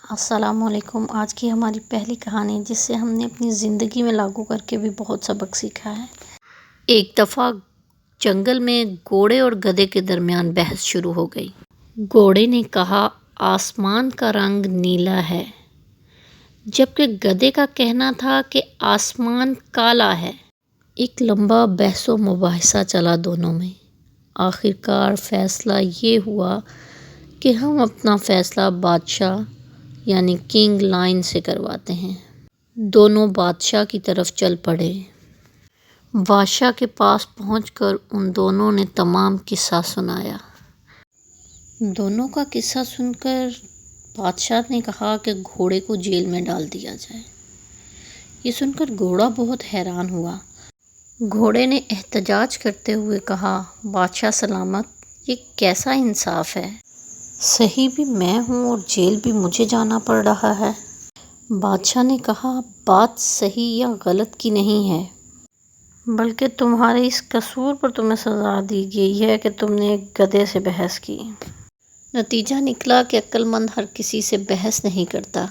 السلام علیکم۔ آج کی ہماری پہلی کہانی جس سے ہم نے اپنی زندگی میں لاگو کر کے بھی بہت سبق سیکھا ہے۔ ایک دفعہ جنگل میں گھوڑے اور گدھے کے درمیان بحث شروع ہو گئی۔ گھوڑے نے کہا آسمان کا رنگ نیلا ہے، جبکہ گدھے کا کہنا تھا کہ آسمان کالا ہے۔ ایک لمبا بحث و مباحثہ چلا دونوں میں۔ آخرکار فیصلہ یہ ہوا کہ ہم اپنا فیصلہ بادشاہ یعنی کنگ لائن سے کرواتے ہیں۔ دونوں بادشاہ کی طرف چل پڑے۔ بادشاہ کے پاس پہنچ کر ان دونوں نے تمام قصہ سنایا۔ دونوں کا قصہ سن کر بادشاہ نے کہا کہ گھوڑے کو جیل میں ڈال دیا جائے۔ یہ سن کر گھوڑا بہت حیران ہوا۔ گھوڑے نے احتجاج کرتے ہوئے کہا بادشاہ سلامت، یہ کیسا انصاف ہے؟ صحیح بھی میں ہوں اور جیل بھی مجھے جانا پڑ رہا ہے۔ بادشاہ نے کہا بات صحیح یا غلط کی نہیں ہے، بلکہ تمہارے اس قصور پر تمہیں سزا دی گئی ہے کہ تم نے ایک گدھے سے بحث کی۔ نتیجہ نکلا کہ عقل مند ہر کسی سے بحث نہیں کرتا۔